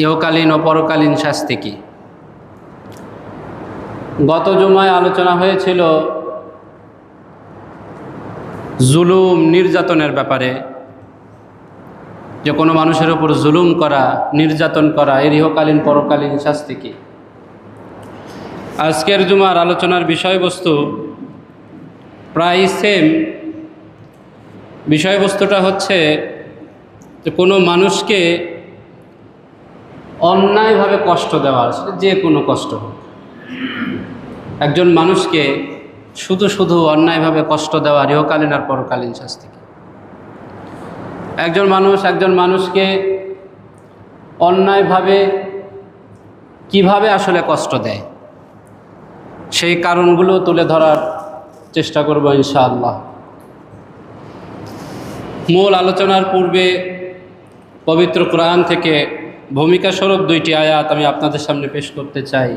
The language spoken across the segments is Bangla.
ইহকালীন ও পরকালীন শাস্তি কি? গত জুমায় আলোচনা হয়েছিল জুলুম নির্যাতনের ব্যাপারে, যে কোনো মানুষের উপর জুলুম করা, নির্যাতন করা এর ইহকালীন পরকালীন শাস্তি কি। আজকের জুমার আলোচনার বিষয়বস্তু প্রায় সেম। বিষয়বস্তুটা হচ্ছে যে কোনো মানুষকে অন্যায়ভাবে কষ্ট দেওয়া, সেটা যে কোনো কষ্ট হোক। একজন মানুষকে শুধু শুধু অন্যায়ভাবে কষ্ট দেওয়া ইহকালীন আর পরকালীন শাস্তি কি। একজন মানুষকে অন্যায়ভাবে কিভাবে আসলে কষ্ট দেয়, সেই কারণগুলো তুলে ধরার চেষ্টা করব ইনশাআল্লাহ। মূল আলোচনার পূর্বে পবিত্র কোরআন থেকে ভূমিকা স্বরূপ দুইটি আয়াত আমি আপনাদের সামনে পেশ করতে চাই।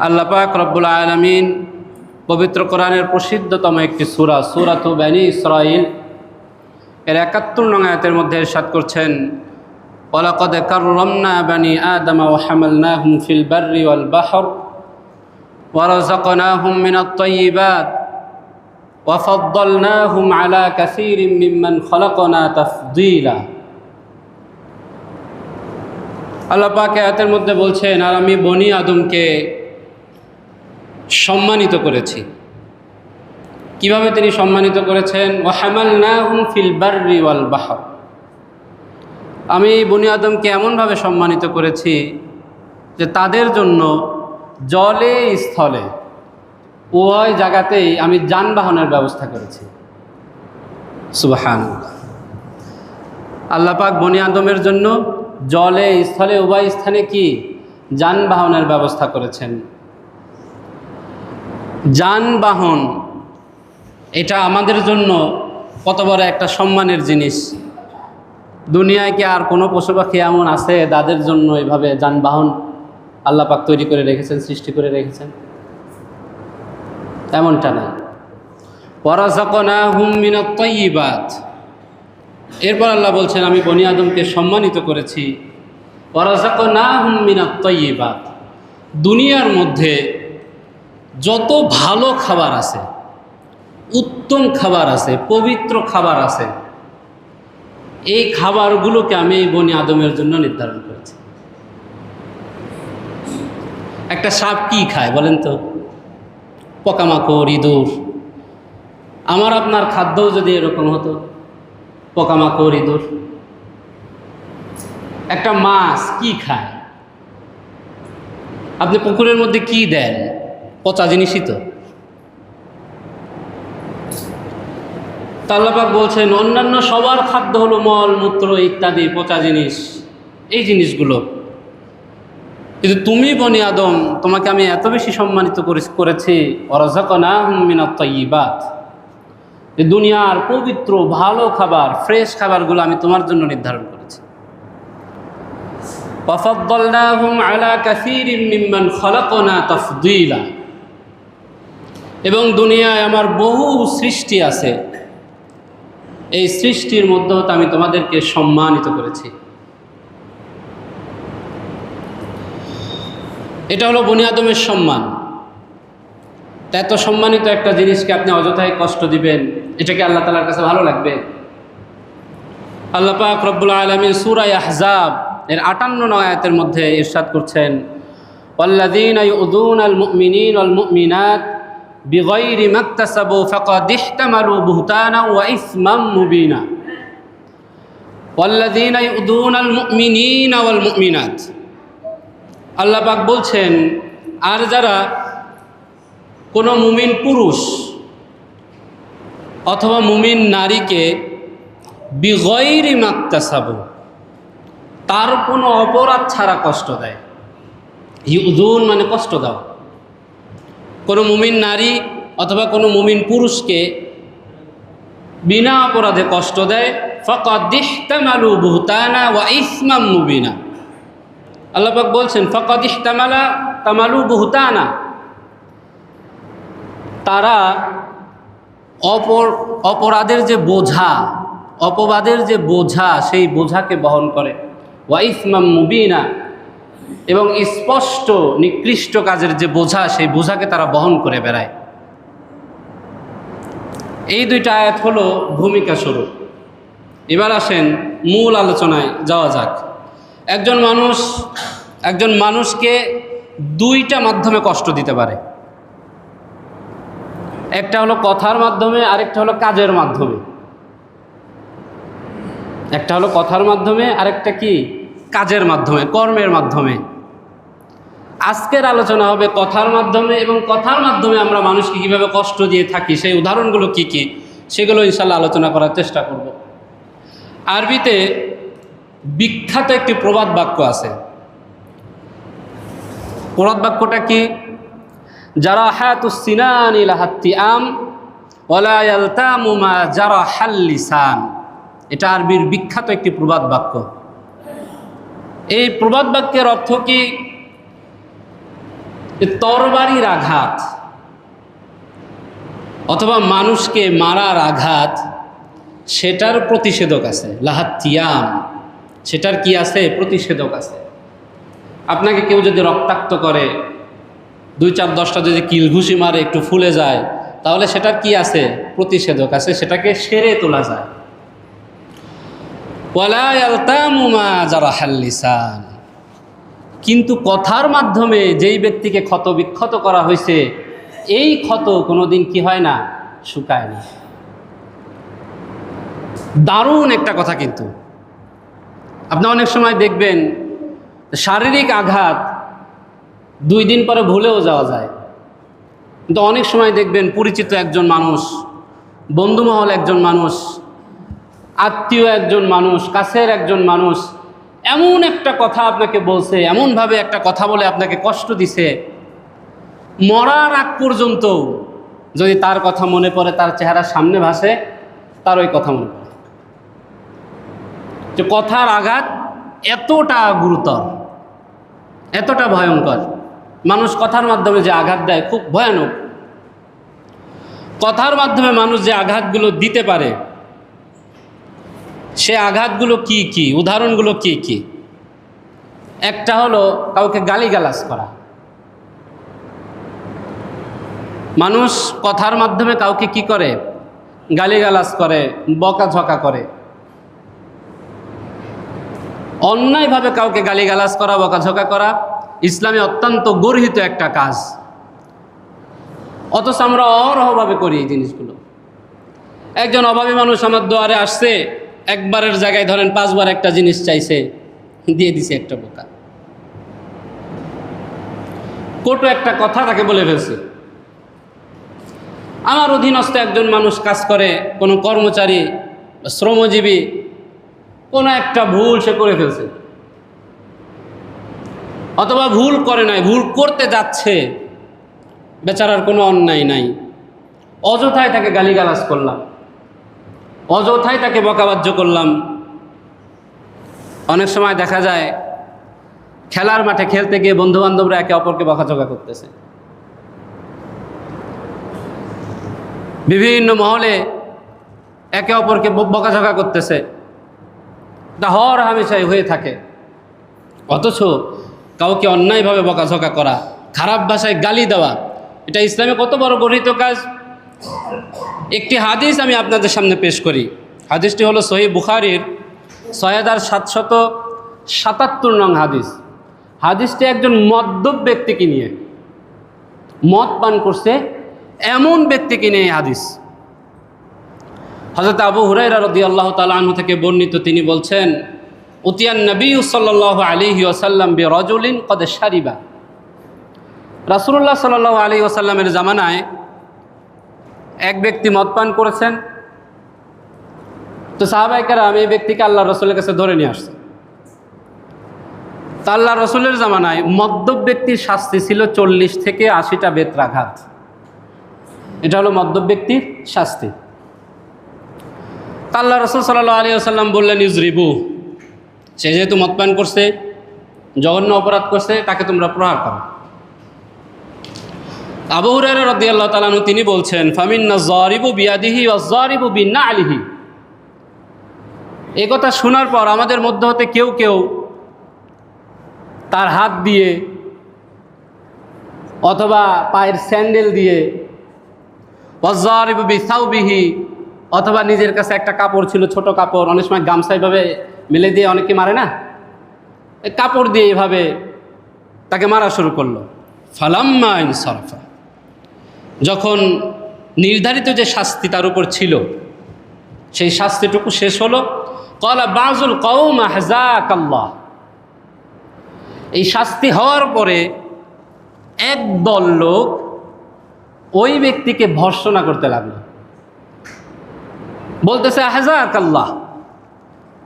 আল্লাহ পাক রব্বুল আলামিন পবিত্র কোরআনের প্রসিদ্ধতম একটি সূরা, সূরাতু বনী ইসরাঈল এর ৭১ নং আয়াতের মধ্যে ইরশাদ করছেন, ওয়ালাকাদ কাররামনা বনী আদম ওয়া হামালনাহুম ফিল বাররি ওয়াল বাহর ওয়া রাযাকনাহুম মিনাত তাইয়্যিবাত ওয়া ফাদ্দালনাহুম আলা কাসীরিম মিম্মান খালাকনা তাফদীলা। আল্লাহ পাক আয়াতের মধ্যে বলছেন, আর আমি বনি আদমকে সম্মানিত করেছি। কিভাবে তিনি সম্মানিত করেছেন? ওয়া হামালনাহুম ফিল বাররি ওয়াল বাহর, আমি বনি আদমকে এমনভাবে সম্মানিত করেছি যে তাদের জন্য জলে স্থলে উভয় জায়গাতেই আমি যানবাহনের ব্যবস্থা করেছি। সুবহানাল্লাহ। আল্লাহ পাক বনি আদমের জন্য জলে স্থলে উভয় স্থানে কি যানবাহনের ব্যবস্থা করেছেন। যানবাহন এটা আমাদের জন্য কত বড় একটা সম্মানের জিনিস। দুনিয়ায় কি আর কোনো পশু পাখি এমন আছে তাদের জন্য এভাবে যানবাহন আল্লাহ পাক তৈরি করে রেখেছেন, সৃষ্টি করে রেখেছেন? এমনটা না। ওয়ারাযাকনাহুম মিনাত তাইয়্যিবাত, এরপর আল্লাহ বলছেন আমি বনি আদমকে সম্মানিত করেছি। ওয়ারাযাকনাহুম মিনাত তাইয়্যিবাত, দুনিয়ার মধ্যে যত ভালো খাবার আছে, উত্তম খাবার আছে, পবিত্র খাবার আছে, এই খাবারগুলোকে আমি এই বনি আদমের জন্য নির্ধারণ করেছি। একটা সাপ কি খায় বলেন তো? পোকামাকড়, ইঁদুর। আমার আপনার খাদ্যও যদি এরকম হতো, পোকামাকড়, ইঁদুর। একটা মাছ কি খায়? আপনি পুকুরের মধ্যে কি দেন? পচা জিনিসই তো। আল্লাহ পাক বলছেন অন্যান্য সবার খাদ্য হলো মল মূত্র ইত্যাদি পচা জিনিস, এই জিনিসগুলো। কিন্তু তুমি বনি আদম, তোমাকে আমি এত বেশি সম্মানিত করেছি, ওয়ারাযাকনাহুম মিনাত তাইয়্যিবাত, যে দুনিয়ার পবিত্র ভালো খাবার, ফ্রেশ খাবারগুলো আমি তোমার জন্য নির্ধারণ করেছি। ওয়া ফাদ্দালনাহুম আলা কাসীরিম মিম্মান খালাকনা তাফদীলা, এবং দুনিয়ায় আমার বহু সৃষ্টি আছে, এই সৃষ্টির মধ্যে আমি তোমাদেরকে সম্মানিত করেছি। এটা হলো বনি আদমের সম্মান। এত সম্মানিত একটা জিনিসকে আপনি অযথাই কষ্ট দিবেন, এটা কি আল্লাহ তাআলার কাছে ভালো লাগবে? আল্লাহ পাক রব্বুল আলামিন সূরা আহজাব এর ৫৮ নং আয়াতের মধ্যে ইরশাদ করছেন, ওয়াল্লাযীনা ইউযুনাল মুমিনিনা ওয়াল মুমিনাত বিগাইরি মাকতাসাবু ফাকাদ ইহতামালু বুহতানা ওয়া ইসমান মুবিনা। ওয়াল্লাযীনা ইউযুনাল মুমিনিনা ওয়াল মুমিনাত, আল্লাহ পাক বলছেন আর যারা কোনো মুমিন পুরুষ অথবা মুমিন নারীকে বিগাইরি মাকতাসাবু, তার কোনো অপরাধ ছাড়া কষ্ট দেয়। ইউযুন মানে কষ্ট দেওয়া। কোনো মুমিন নারী অথবা কোনো মুমিন পুরুষকে বিনা অপরাধে কষ্ট দেয়, ফাকাদ ইহতামালু বুহতানা ওয়া ইসমান মুবিনা। আল্লাহ পাক বলছেন ফাকাদ ইহতামালু বুহতানা, তারা অপরাধের যে বোঝা, অপবাদের যে বোঝা, সেই বোঝাকে বহন করে। ওয়া ইসমাম মুবিনা, এবং স্পষ্ট নিকৃষ্ট কাজের যে বোঝা, সেই বোঝাকে তারা বহন করে বেড়ায়। এই দুইটা আয়াত হলো ভূমিকা স্বরূপ। এবার আসেন মূল আলোচনায় যাওয়া যাক। একজন মানুষকে দুইটা মাধ্যমে কষ্ট দিতে পারে। একটা হলো কথার মাধ্যমে, আরেকটা হলো কাজের মাধ্যমে। একটা হলো কথার মাধ্যমে, আরেকটা কি? কাজের মাধ্যমে, কর্মের মাধ্যমে। আজকের আলোচনা হবে কথার মাধ্যমে, এবং কথার মাধ্যমে আমরা মানুষকে কীভাবে কষ্ট দিয়ে থাকি সেই উদাহরণগুলো কি কি, সেগুলো ইনশাল্লাহ আলোচনা করার চেষ্টা করব। আরবিতে বিখ্যাত একটি প্রবাদ বাক্য আছে। প্রবাদ বাক্যটা কি? জারাহাতুস সিনানি লাহাত্তিআম ওয়ালা ইয়ালতামু মা জারাহাল লিসান। এটা আরবির বিখ্যাত একটি প্রবাদ বাক্য। এই প্রবাদ বাক্যের অর্থ কি? তরবারির আঘাত অথবা মানুষকে মারার আঘাত, সেটার প্রতিষেধক আছে। লাহাত্তিয়াম, সেটার কি আছে? প্রতিষেধক আছে। আপনাকে কেউ যদি রক্তাক্ত করে, 2-4-10টা যদি কিলঘুষি মারে, একটু ফুলে যায়, তাহলে সেটার কি আছে? প্রতিষেধক আছে, সেটাকে সেরে তোলা যায়। ওয়ালা ইয়ালতামু মা জারাহাল লিসান। কিন্তু কথার মাধ্যমে যেই ব্যক্তিকে ক্ষত বিক্ষত করা হয়েছে, এই ক্ষত কোনোদিন কি হয় না? শুকায় না। দারুণ একটা কথা। কিন্তু আপনি অনেক সময় দেখবেন শারীরিক আঘাত 2 দিন পরে ভুলেও যাওয়া যায়, কিন্তু অনেক সময় দেখবেন পরিচিত একজন মানুষ, বন্ধুমহল একজন মানুষ, আত্মীয় একজন মানুষ, কাছের একজন মানুষ এমন একটা কথা আপনাকে বলছে, এমনভাবে একটা কথা বলে আপনাকে কষ্ট দিছে, মরার আগ পর্যন্ত যদি তার কথা মনে পড়ে, তার চেহারা সামনে ভাসে, তার ওই কথা মনে পড়ে। যে কথার আঘাত এতটা গুরুতর, এতটা ভয়ঙ্কর। মানুষ কথার মাধ্যমে যে আঘাত দেয় খুব ভয়ানক। কথার মাধ্যমে মানুষ যে আঘাতগুলো দিতে পারে, সে আঘাতগুলো কি কি, উদাহরণগুলো কি কি? একটা হলো কাউকে গালিগালাজ করা। মানুষ কথার মাধ্যমে কাউকে কি করে? গালিগালাজ করে, বকাঝকা করে। অন্যায়ভাবে কাউকে গালিগালাজ করা, বকাঝকা করা ইসলামে অত্যন্ত গর্হিত একটা কাজ, অথচ আমরা অহরহভাবে করি এই জিনিসগুলো। একজন অভাবী মানুষ আমার দুয়ারে আসছে, একবারের জায়গায় ধরেন 5 বার একটা জিনিস চাইছে, দিয়ে দিছে একটা বোকা। কটু একটা কথা তাকে বলে ফেলছে। আমার অধীনস্থ একজন মানুষ কাজ করে, কোনো কর্মচারী, শ্রমজীবী, কোনো একটা ভুল সে করে ফেলছে, অথবা ভুল করে নাই, ভুল করতে যাচ্ছে, বেচারার কোনো অন্যায় নাই, অযথায় তাকে গালিগালাজ করলাম, অযথায় তাকে বকাবাজ্য করলাম। অনেক সময় দেখা যায় খেলার মাঠে খেলতে গিয়ে বন্ধুবান্ধবরা একে অপরকে বকাঝকা করতেছে, বিভিন্ন মহলে একে অপরকে বকাঝকা করতেছে, তা হর হামেশাই হয়ে থাকে। অথচ কাউকে অন্যায়ভাবে বকাঝকা করা, খারাপ ভাষায় গালি দেওয়া, এটা ইসলামে কত বড় গর্হিত কাজ। একটি হাদিস আমি আপনাদের সামনে পেশ করি। হাদিসটি হলো সহিহ বুখারীর 6777 নং হাদিস। হাদিসটি একজন মদ্যপ ব্যক্তিকে নিয়ে, মদ পান করছে এমন ব্যক্তিকে নিয়ে এই হাদিস। হযরত আবু হুরায়রা রাদিয়াল্লাহু তাআলা আনহু থেকে বর্ণিত, তিনি বলছেন, উতিয়ান নবী সাল্লাল্লাহু আলাইহি ওয়াসাল্লাম বিরাজুলিন কদ শারিবা। রাসূলুল্লাহ সাল্লাল্লাহু আলাইহি ওয়াসাল্লামের জামানায় এক ব্যক্তি মদ পান করেছেন। তো সাহাবায়ে কেরাম এই ব্যক্তিকে আল্লাহ রসুলের কাছে ধরে নিয়ে আসছে। তা আল্লাহ রসুলের জামানায় মদ্যপ ব্যক্তির শাস্তি ছিল 40 থেকে 80টা বেত্রাঘাত। এটা হলো মদ্যপ ব্যক্তির শাস্তি। তা আল্লাহ রসুল সাল্লাল্লাহু আলাইহি ওয়াসাল্লাম বললেন, ইজরিবু, সে যেহেতু মদ পান করছে, জঘন্য অপরাধ করছে, তাকে তোমরা প্রহার করো। আবু হুরায়রা রাদিয়াল্লাহু তাআলা আনহু তিনি বলছেন, ফামিন্না যারিবু বিয়াদিহি ওয়া যারিবু বিনালিহি। এ কথা শোনার পর আমাদের মধ্য হতে কেউ কেউ তার হাত দিয়ে অথবা পায়ের স্যান্ডেল দিয়ে ওয়াজারিবু বিসাউবিহি, অথবা নিজের কাছে একটা কাপড় ছিল, ছোট কাপড়, অনেক সময় গামছা এইভাবে মেলে দিয়ে অনেকে মারে না, এই কাপড় দিয়ে এইভাবে তাকে মারা শুরু করলো। ফালাম্মা ইনসারাফা, যখন নির্ধারিত যে শাস্তি তার উপর ছিল সেই শাস্তিটুকু শেষ হলো, ক্বালা বাযুল কওম আহযাকাল্লাহ, এই শাস্তি হওয়ার পরে একদল লোক ওই ব্যক্তিকে ভর্ৎসনা করতে লাগলো, বলতেছে আহযাকাল্লাহ,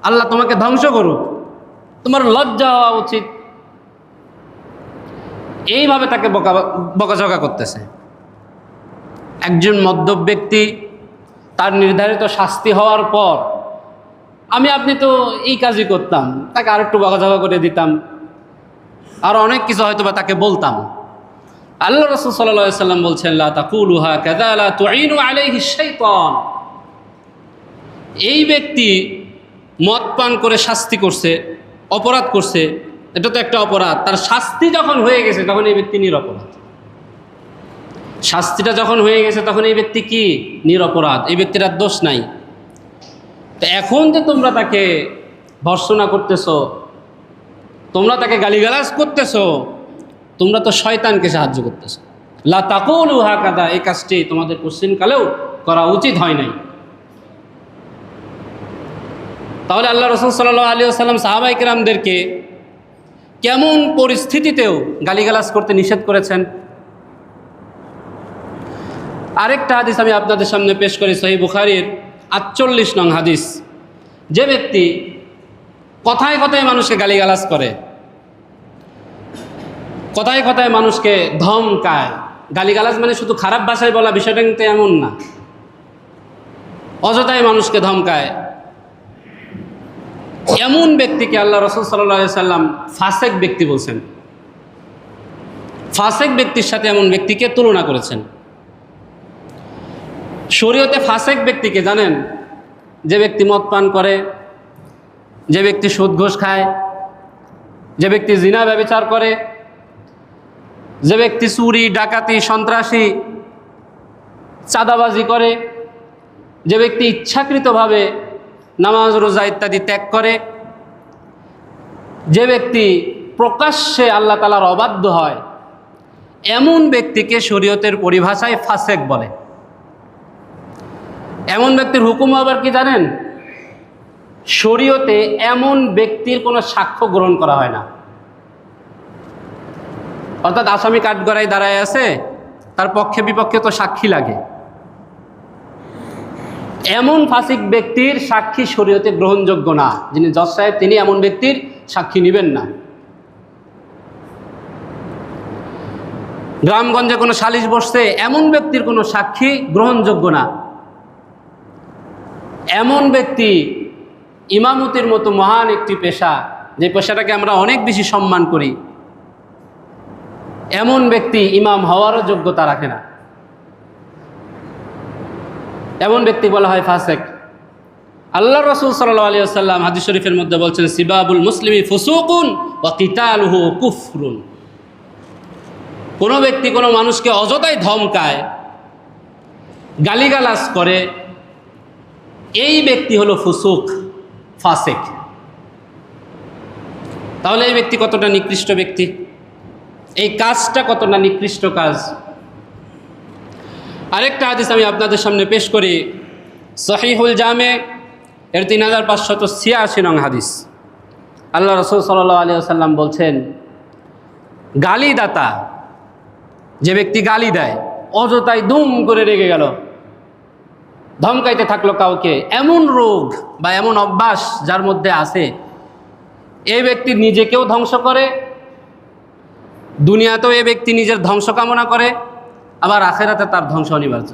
আল্লাহ তোমাকে ধ্বংস করুক, তোমার লজ্জা হওয়া উচিত। এইভাবে তাকে বকাঝকা করতেছে। একজন মদ্যপ ব্যক্তি, তার নির্ধারিত শাস্তি হওয়ার পর আমি আপনি তো এই কাজই করতাম, তাকে আর একটু বকাঝকা করে দিতাম, আর অনেক কিছু হয়তো বা তাকে বলতাম। আল্লাহ রাসূল সাল্লাল্লাহু আলাইহি ওয়াসাল্লাম বলছেন, লা তাকুলু হাকাযা লা তুঈনু আলাইহি শাইতান, এই ব্যক্তি মদ পান করে শাস্তি করছে, অপরাধ করছে, এটা তো একটা অপরাধ, তার শাস্তি যখন হয়ে গেছে তখন এই ব্যক্তি নিরপরাধ। শাস্তিটা যখন হয়ে গেছে তখন এই ব্যক্তি কি? নিরপরাধ, এই ব্যক্তির আর দোষ নাই। তো এখন যে তোমরা তাকে ভর্ৎসনা করতেছো, তোমরা তাকে গালিগালাজ করতেছো, তোমরা তো শয়তানকে সাহায্য করতেছো। লা তাকুলু হাকাযা, এই কাজটি তোমাদের কোশ্চিনকালেও করা উচিত হয় নাই। তাহলে আল্লাহ রাসূল সাল্লাল্লাহু আলাইহি ওয়াসাল্লাম সাহাবায়ে কেরামদেরকে কেমন পরিস্থিতিতেও গালিগালাজ করতে নিষেধ করেছেন। আরেকটা হাদিস আমি আপনাদের সামনে পেশ করি, সহিহ বুখারীর 48 নং হাদিস। যে ব্যক্তি কথায় কথায় মানুষকে গালিগালাজ করে, কথায় কথায় মানুষকে ধমকায়, গালিগালাজ মানে শুধু খারাপ ভাষায় বলা, বিষয়টা কিন্তু এমন না, অযথায় মানুষকে ধমকায়, এমন ব্যক্তিকে আল্লাহ রাসূল সাল্লাল্লাহু আলাইহি সাল্লাম ফাসেক ব্যক্তি বলছেন। ফাসেক ব্যক্তির সাথে এমন ব্যক্তিকে তুলনা করেছেন। শরীয়তে ফাসেক ব্যক্তিকে জানেন? যে ব্যক্তি মদ পান করে, যে ব্যক্তি সুদ ঘুষ খায়, যে ব্যক্তি জিনা ব্যভিচার করে, যে ব্যক্তি চুরি ডাকাতি সন্ত্রাসী চাঁদাবাজি করে, যে ব্যক্তি ইচ্ছাকৃতভাবে নামাজ রোজা ইত্যাদি ত্যাগ করে, যে ব্যক্তি প্রকাশ্যে আল্লাহ তাআলার অবাধ্য হয়, এমন ব্যক্তিকে শরীয়তের পরিভাষায় ফাসেক বলে। এমন ব্যক্তির হুকুম আবার কি জানেন? শরীয়তে এমন ব্যক্তির কোনো সাক্ষ্য গ্রহণ করা হয় না। অর্থাৎ আসামি কাঠগড়ায় দাঁড়ায় আছে, তার পক্ষে বিপক্ষে তো সাক্ষী লাগে, এমন ফাসিক ব্যক্তির সাক্ষী শরীয়তে গ্রহণযোগ্য না। যিনি জজ সাহেব তিনি এমন ব্যক্তির সাক্ষী নেবেন না। গ্রামগঞ্জে কোনো সালিশ বসছে, এমন ব্যক্তির কোনো সাক্ষী গ্রহণযোগ্য না। এমন ব্যক্তি ইমামতির মতো মহান একটি পেশা, যে পেশাটাকে আমরা অনেক বেশি সম্মান করি, এমন ব্যক্তি ইমাম হওয়ারও যোগ্যতা রাখে না। এমন ব্যক্তি বলা হয় ফাসেক। আল্লাহ রাসূল সাল্লাল্লাহু আলাইহি ওয়াসাল্লাম হাদিস শরীফের মধ্যে বলছেন, সিবাবুল মুসলিমি ফুসুকুন ওয়া কিতালুহু কুফরুন। কোনো ব্যক্তি কোনো মানুষকে অযথাই ধমকায়, গালিগালাজ করে, এই ব্যক্তি হলো ফুসুক, ফাসেক। তাহলে এই ব্যক্তি কতটা নিকৃষ্ট ব্যক্তি, এই কাজটা কতটা নিকৃষ্ট কাজ। আরেকটা হাদিস আমি আপনাদের সামনে পেশ করি, সহিহুল জামে এর 3586 নং হাদিস। আল্লাহ রাসূল সাল্লাল্লাহু আলাইহি ওয়াসাল্লাম বলছেন, গালিদাতা, যে ব্যক্তি গালি দেয়, অযথাই দুম করে রেগে গেল, ধমকাইতে থাকলো কাউকে, এমন রোগ বা এমন অভ্যাস যার মধ্যে আছে, এই ব্যক্তি নিজেকেও ধ্বংস করে, দুনিয়াতেও এই ব্যক্তি নিজের ধ্বংস কামনা করে, আবার আখিরাতে তার ধ্বংস অনিবার্য।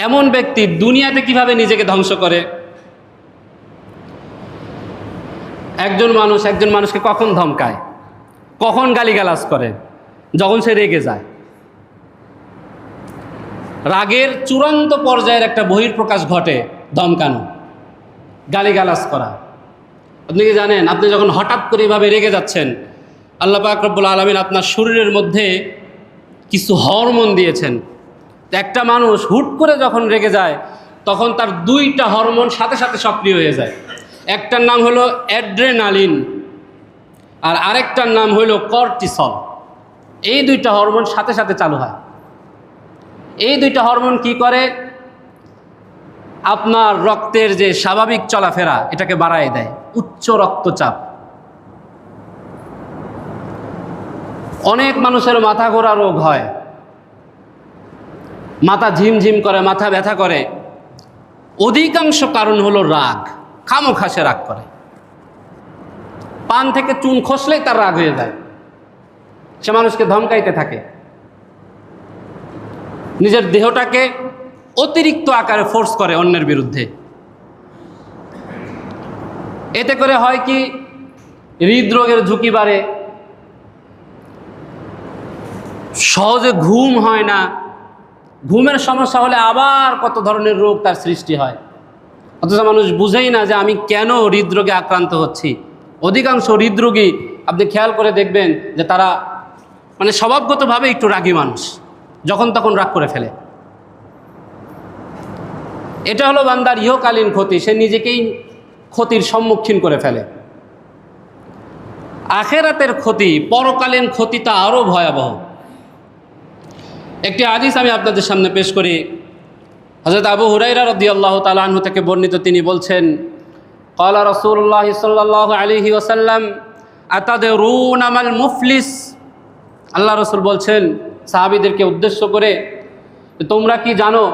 এমন ব্যক্তি দুনিয়াতে কিভাবে নিজেকে ধ্বংস করে? একজন মানুষকে কখন ধমকায়, কখন গালিগালাজ করে? যখন সে রেগে যায়। রাগের চূড়ান্ত পর্যায়ের একটা বহিঃপ্রকাশ ঘটে ধমকানো, গালিগালাজ করা। আপনি কি জানেন, আপনি যখন হঠাৎ করে এভাবে রেগে যাচ্ছেন, আল্লাহ পাক রব্বুল আলামিন আপনার শরীরের মধ্যে কিছু হরমোন দিয়েছেন। একটা মানুষ হুট করে যখন রেগে যায় তখন তার দুইটা হরমোন সাথে সাথে সক্রিয় হয়ে যায়। একটার নাম হলো অ্যাড্রেনালিন আর আরেকটার নাম হলো কর্টিসল। এই দুইটা হরমোন সাথে সাথে চালু হয়। এই দুইটা হরমোন কি করে, আপনার রক্তের যে স্বাভাবিক চলাফেরা এটাকে বাড়ায় দেয়। উচ্চ রক্তচাপ, অনেক মানুষের মাথা ঘোরা রোগ হয়, মাথা ঝিমঝিম করে, মাথা ব্যথা করে। অধিকাংশ কারণ হলো রাগ, খামোখা সে রাগ করে। পান থেকে চুন খসলেই তার রাগ হয়ে যায়, সে মানুষকে ধমকাইতে থাকে, নিজের দেহটাকে অতিরিক্ত আকারে ফোর্স করে অন্যের বিরুদ্ধে। এতে করে হয় কি, হৃদরোগের ঝুঁকি বাড়ে, সহজে ঘুম হয় না, ঘুমের সমস্যা হলে আবার কত ধরনের রোগ তার সৃষ্টি হয়। অথচ মানুষ বুঝেই না যে আমি কেন হৃদরোগে আক্রান্ত হচ্ছি। অধিকাংশ হৃদরোগী আপনি খেয়াল করে দেখবেন যে তারা মানে স্বভাবগতভাবে একটু রাগী মানুষ, যখন তখন রাগ করে ফেলে। এটা হলো বান্দার ইহকালীন ক্ষতি, সে নিজেকেই ক্ষতির সম্মুখীন করে ফেলে। আখেরাতের ক্ষতি, পরকালীন ক্ষতিটা আরও ভয়াবহ। একটি হাদিস আমি আপনাদের সামনে পেশ করি। হযরত আবু হুরায়রা রাদিয়াল্লাহু তাআলা আনহু থেকে বর্ণিত, তিনি বলছেন, ক্বালা রাসূলুল্লাহ সাল্লাল্লাহু আলাইহি ওয়াসাল্লাম আতাদরুনা মাল মুফলিস। আল্লাহ রাসূল বলছেন সাহাবীদেরকে উদ্দেশ্য করে, তোমরা কি জানো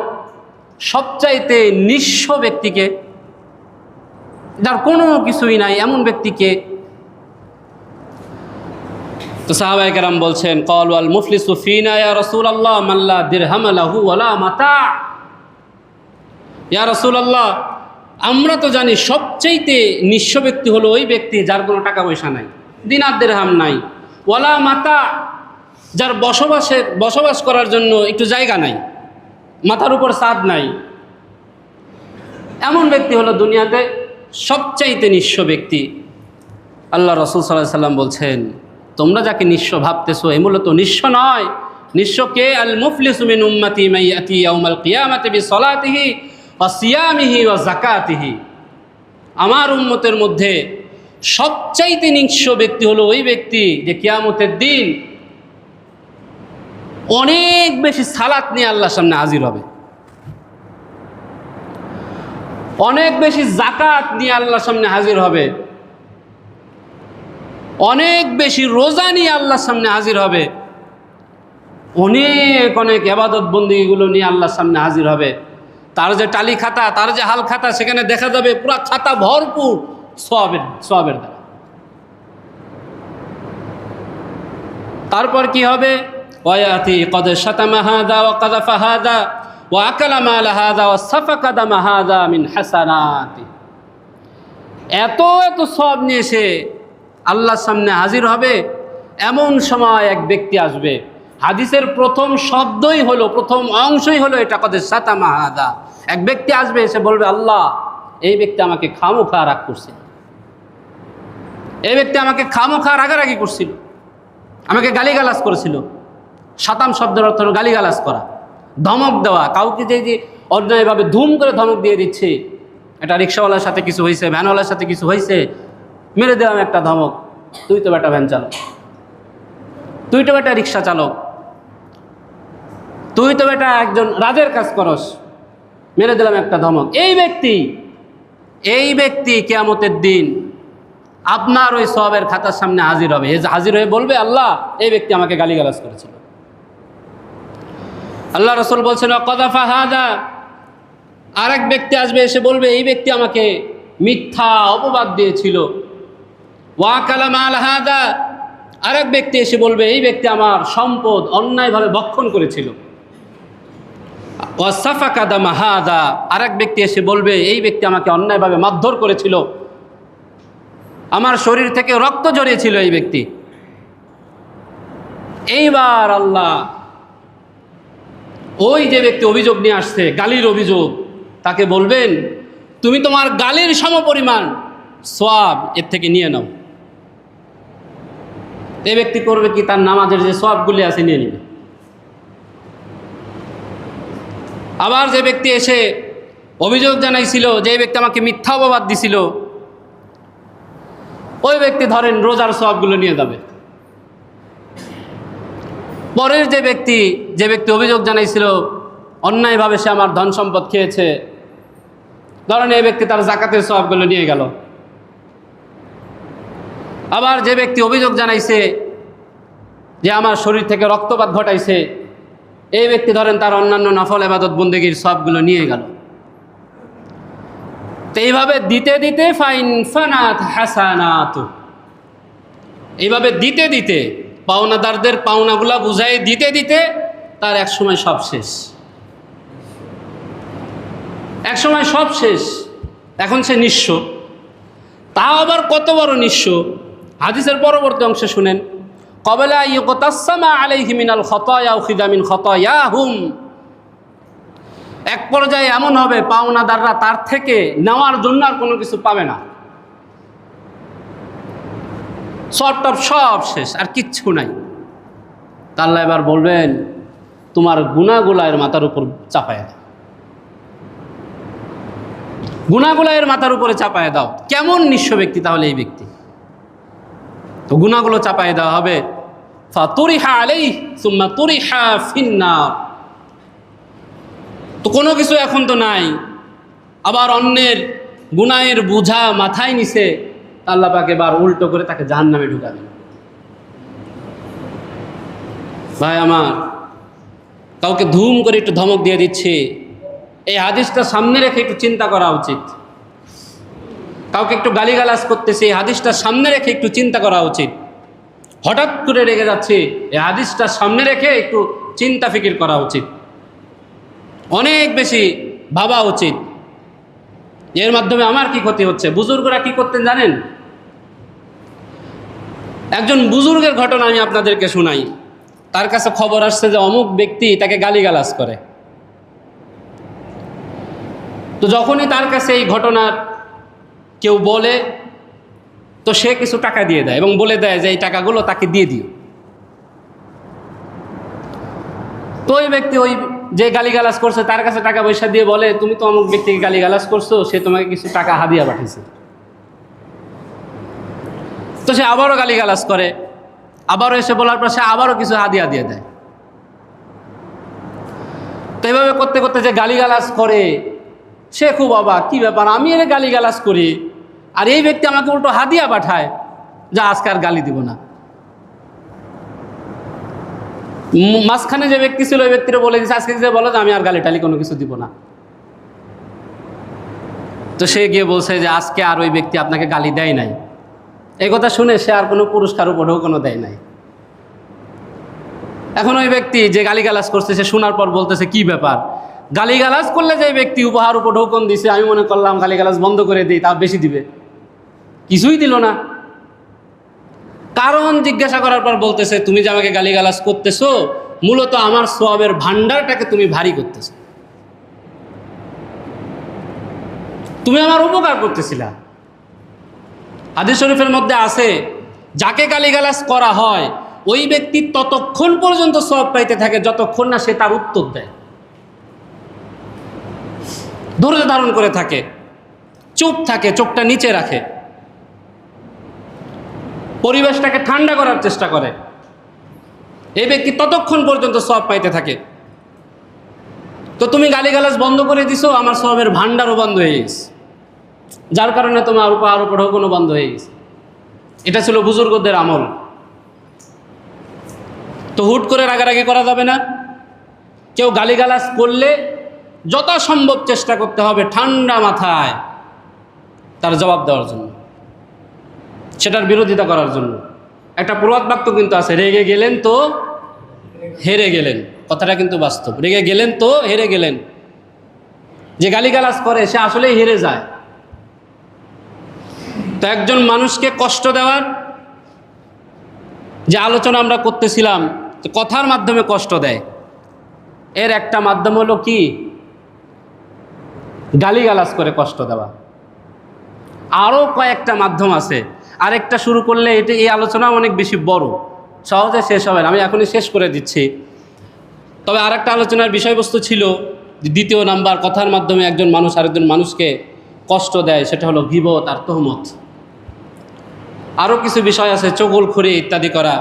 সবচাইতে নিঃস্ব ব্যক্তিকে, যার কোনো কিছুই নাই, এমন ব্যক্তিকে? তো সাহাবায়ে কেরাম বলছেন, ক্বালু আল মুফলিসু ফিনা ইয়া রাসূলুল্লাহ মান লা দিরহাম লাহু ওয়ালা মাতা। ইয়া রাসূলুল্লাহ, আমরা তো জানি সবচাইতে নিঃস্ব ব্যক্তি হলো ওই ব্যক্তি যার কোনো টাকা পয়সা নাই, দিনার দিরহাম নাই, ওয়ালা মাতা, যার বসবাস করার জন্য একটু জায়গা নাই, মাথার উপর ছাদ নাই। এমন ব্যক্তি হলো দুনিয়াতে সবচাইতে নিঃস্ব ব্যক্তি। আল্লাহ রাসূল সাল্লাল্লাহু আলাইহি ওয়াসাল্লাম বলছেন, তোমরা যাকে নিঃস্ব ভাবতেছো এ মূলত নিঃস্ব নয়। নিঃস্ব কে? আল মুফলিসু মিন উম্মতি মান ইয়াতি ইয়াউমাল কিয়ামাতি বিসসালাতিহি ওয়া সিয়ামিহি ওয়া যাকাতিহি। আমার উম্মতের মধ্যে সবচাইতে নিঃস্ব ব্যক্তি হলো ওই ব্যক্তি যে কিয়ামতের দিন অনেক বেশি সালাত নিয়ে আল্লাহর সামনে হাজির হবে, অনেক বেশি যাকাত নিয়ে আল্লাহর সামনে হাজির হবে, অনেক বেশি রোজা নিয়ে আল্লাহর সামনে হাজির হবে, অনেক অনেক ইবাদত বন্দেগীগুলো নিয়ে আল্লাহর সামনে হাজির হবে। তার যে টালি খাতা, তার যে হাল খাতা, সেখানে দেখা যাবে পুরা খাতা ভরপুর সওয়াবের দ্বারা। তারপর কি হবে? ওয়ায়াতি কদ শাতামা হাযা ওয়া কাযাফা হাযা ওয়া আকালা মাল হাযা ওয়া সাফাকা দামা হাযা মিন হাসানাতি। এত এত সওয়াব নিয়ে সে আল্লাহর সামনে হাজির হবে। এমন সময় এক ব্যক্তি আসবে, হাদিসের প্রথম শব্দই হলো, প্রথম অংশই হলো এটা, কদ শাতামা হাযা। এক ব্যক্তি আসবে, এসে বলবে, আল্লাহ, এই ব্যক্তি আমাকে খামোখা রাগ করছে, এই ব্যক্তি আমাকে খামোখা রাগারাগি করছিল, আমাকে গালিগালাজ করেছিল। শাতাম শব্দের অর্থ হলো গালিগালাজ করা, ধমক দেওয়া। কাউকে যে অন্যায়ভাবে ধুম করে ধমক দিয়ে দিচ্ছে, এটা রিক্সাওয়ালার সাথে কিছু হয়েছে, ভ্যানওয়ালার সাথে কিছু হয়েছে, মেরে দিলাম একটা ধমক, তুই তো বেটা ভ্যান চালক, তুই তো বেটা রিক্সা চালক, তুই তো বেটা একজন রাজের কাজ করস, মেরে দিলাম একটা ধমক। এই ব্যক্তি কিয়ামতের দিন আপনার ওই সওয়াবের খাতার সামনে হাজির হবে। হাজির হয়ে বলবে, আল্লাহ, এই ব্যক্তি আমাকে গালিগালাজ করেছিল। আল্লাহ রাসূল বলছেন, ওয়াকাযাফা হাযা। আরেক ব্যক্তি আসবে, এসে বলবে, এই ব্যক্তি আমাকে মিথ্যা অপবাদ দিয়েছিল। ওয়াকালা মাল হাযা। আরেক ব্যক্তি এসে বলবে, এই ব্যক্তি আমার সম্পদ অন্যায়ভাবে ভক্ষণ করেছিল। ওয়াসাফাকা দামা হাযা। আরেক ব্যক্তি এসে বলবে, এই ব্যক্তি আমাকে অন্যায়ভাবে মারধর করেছিল, আমার শরীর থেকে রক্ত ঝরিয়েছিল এই ব্যক্তি। এইবার আল্লাহ ওই যে ব্যক্তি অভিযোগ নিয়ে আসছে, গালির অভিযোগ, তাকে বলবেন, তুমি তোমার গালির সমপরিমাণ সওয়াব এর থেকে নিয়ে নাও। এই ব্যক্তি করবে কি? তার নামাজের যে সওয়াবগুলি আছে নিয়ে নেবে। আবার যে ব্যক্তি এসে অভিযোগ জানাইছিল, যে ব্যক্তি আমাকে মিথ্যা অপবাদ দিছিল, ওই ব্যক্তি ধরেন রোজার সওয়াবগুলো নিয়ে যাবে। পরের যে ব্যক্তি অভিযোগ জানাইছিল অন্যায়ভাবে সে আমার ধন সম্পদ খেয়েছে, ধরেন এই ব্যক্তি তার জাকাতের সওয়াবগুলো নিয়ে গেল। আবার যে ব্যক্তি অভিযোগ জানাইছে যে আমার শরীর থেকে রক্তপাত ঘটাইছে, এই ব্যক্তি ধরেন তার অন্যান্য নফল ইবাদত বন্দেগীর সবগুলো নিয়ে গেল। তো এইভাবে দিতে দিতে ফাইন ফানাত হাসানাত, এইভাবে দিতে দিতে পাওনাদারদের পাওনাগুলা বুঝাই দিতে দিতে তার একসময় সব শেষ। একসময় সব শেষ, এখন সে নিঃস্ব। তাও আবার কত বড় নিঃস্ব! হাদিসের পরবর্তী অংশে শুনেন, ক্বাবলা ইউকতাসসামা আলাইহি মিনাল খাতায়া উখিযা মিন খাতায়াহুম, এক পর্যায়ে এমন হবে পাওনাদাররা তার থেকে নেওয়ার জন্য আর কোনো কিছু পাবে না। সবটপ সব শেষ, আর কিচ্ছু নাই। তা আল্লাহ এবার বলবেন তোমার গুনাহগুলা এর মাথার উপর চাপায় দাও, গুনাহগুলা এর মাথার উপরে চাপায় দাও। কেমন নিঃস্ব ব্যক্তি তাহলে এই ব্যক্তি? তো গুনাহগুলো চাপায় দেওয়া হবে। ফাতুরিহা আলাইহি সুম্মা তুরিহা ফিন্নার, তো কোনো কিছু এখন তো নাই, আবার অন্যের গুনাহের বোঝা মাথায় নিছে, আল্লাহ পাক এবার উল্টো করে তাকে জাহান্নামে ঢুকাবেন। ভাই আমার, কাউকে ধুম করে একটু ধমক দিয়ে দিচ্ছে, এই হাদিসটা সামনে রেখে একটু চিন্তা করা উচিত। কাউকে একটু গালিগালাজ করতেছে, এই হাদিসটা সামনে রেখে একটু চিন্তা করা উচিত। হঠাৎ করে রেগে যাচ্ছে, এই হাদিসটা সামনে রেখে একটু চিন্তা ফিকির করা উচিত, অনেক বেশি ভাবা উচিত। এর মাধ্যমে আমার কি ক্ষতি হচ্ছে? বুজুর্গরা কি করতেন জানেন? একজন বুজুর্গের ঘটনা আমি আপনাদেরকে শোনাই। তার কাছে খবর আসছে যে অমুক ব্যক্তি তাকে গালিগালাজ করে। তো যখনই তার কাছে এই ঘটনার কেউ বলে, তো সে কিছু টাকা দিয়ে দেয় এবং বলে দেয় যে এই টাকাগুলো তাকে দিয়ে দিও। তো ওই ব্যক্তি ওই যে গালিগালাজ করছে তার কাছে টাকা পয়সা দিয়ে বলে, তুমি তো অমুক ব্যক্তিকে গালিগালাজ করছো, সে তোমাকে কিছু টাকা হাদিয়া পাঠিয়েছে। তো সে আবারও গালিগালাজ করে, আবারও এসে বলার পর সে আবারও কিছু হাদিয়া দিয়ে দেয়। তো এইভাবে করতে করতে যে গালিগালাজ করে সে খুব অবাক, কি ব্যাপার, আমি এর গালিগালাজ করি আর এই ব্যক্তি আমাকে উল্টো হাদিয়া পাঠায়, যা আজকে আর গালি দিব না। মাঝখানে যে ব্যক্তি ছিল ওই ব্যক্তিরা বলে দিচ্ছে, আজকে যে বলো যে আমি আর গালি টালি কোনো কিছু দিব না। তো সে গিয়ে বলছে যে আজকে আর ওই ব্যক্তি আপনাকে গালি দেয় নাই। এই কথা শুনে সে আর কোনো পুরস্কার উপঢৌকনও কোনো দেয় নাই। এখন ওই ব্যক্তি যে গালিগালাজ করছে সে শোনার পর বলতেছে, কি ব্যাপার, গালিগালাজ করলে যে ব্যক্তি উপহার উপঢৌকন দিছে, আমি মনে করলাম গালিগালাজ বন্ধ করে দিই, তা বেশি দিবে, কিছুই দিল না। কারণ জিজ্ঞাসা করার পর বলতেছে, তুমি যে আমাকে গালিগালাজ করতেছো, মূলত আমার সওয়াবের ভান্ডারটাকে তুমি ভারী করতেছো, তুমি আমার উপকার করতেছিলা। হাদিস শরীফের মধ্যে আছে, যাকে গালিগালাজ করা হয় ওই ব্যক্তি ততক্ষণ পর্যন্ত সওয়াব পাইতে থাকে যতক্ষণ না সে তার উত্তর দেয়, ধৈর্য ধারণ করে থাকে, চুপ থাকে, চোখটা নিচে রাখে, পরিবেশটাকে ঠান্ডা করার চেষ্টা করে। এই ব্যক্তি ততক্ষণ পর্যন্ত সওয়াব পাইতে থাকে। তো তুমি গালিগালাজ বন্ধ করে দিছো, আমার সওয়াবের ভান্ডারও বন্ধ হয়ে গেছে, যার কারণে তোমার উপহার উপঢৌকনও বন্ধ হয়ে গেছে। এটা ছিল বুজুর্গদের আমল। তো হুট করে রাগারাগি করা যাবে না। কেউ গালিগালাজ করলে যথাসম্ভব চেষ্টা করতে হবে ঠান্ডা মাথায় তার জবাব দেওয়ার জন্য, সেটার বিরোধিতা করার জন্য। একটা প্রবাদ বাক্য কিন্তু আছে, রেগে গেলেন তো হেরে গেলেন। কথাটা কিন্তু বাস্তব, রেগে গেলেন তো হেরে গেলেন। যে গালিগালাজ করে সে আসলেই হেরে যায়। তো একজন মানুষকে কষ্ট দেওয়ার যে আলোচনা আমরা করতেছিলাম, কথার মাধ্যমে কষ্ট দেয়, এর একটা মাধ্যম হলো কি, গালিগালাজ করে কষ্ট দেওয়া। আরও কয়েকটা মাধ্যম আছে, আরেকটা শুরু করলে এই আলোচনা অনেক বেশি বড়, সহজে শেষ হবে না, আমি এখনই শেষ করে দিচ্ছি। তবে আরেকটা আলোচনার বিষয়বস্তু ছিল দ্বিতীয় নাম্বার, কথার মাধ্যমে একজন মানুষ আরেকজন মানুষকে কষ্ট দেয়, সেটা হলো গীবত আর তহমত। আরও কিছু বিষয় আছে, চগলখড়ি ইত্যাদি করা।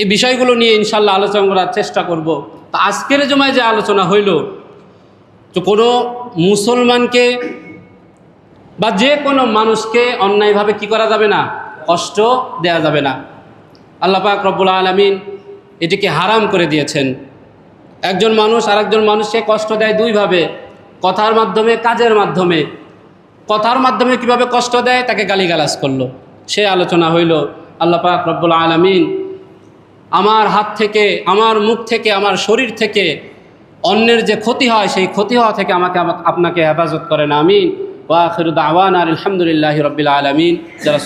এই বিষয়গুলো নিয়ে ইনশাল্লাহ আলোচনা করার চেষ্টা করব। তো আজকের জমায় যে আলোচনা হইল, তো কোনো মুসলমানকে বা যে কোনো মানুষকে অন্যায়ভাবে কি করা যাবে না, কষ্ট দেয়া যাবে না। আল্লাহ পাক রব্বুল আলামিন এটিকে হারাম করে দিয়েছেন। একজন মানুষ আরেকজন মানুষকে কষ্ট দেয় দুইভাবে, কথার মাধ্যমে, কাজের মাধ্যমে। কথার মাধ্যমে কিভাবে কষ্ট দেয়, তাকে গালিগালাজ করলো, সে আলোচনা হইল। আল্লাহ পাক রব্বুল আলামিন আমার হাত থেকে, আমার মুখ থেকে, আমার শরীর থেকে অন্যের যে ক্ষতি হয়, সেই ক্ষতি হওয়া থেকে আপনাকে হেফাজত করেন। আমিন। ওয়া আখিরু দাওয়ানা আলহামদুলিল্লাহি রাব্বিল আলামিন। যারা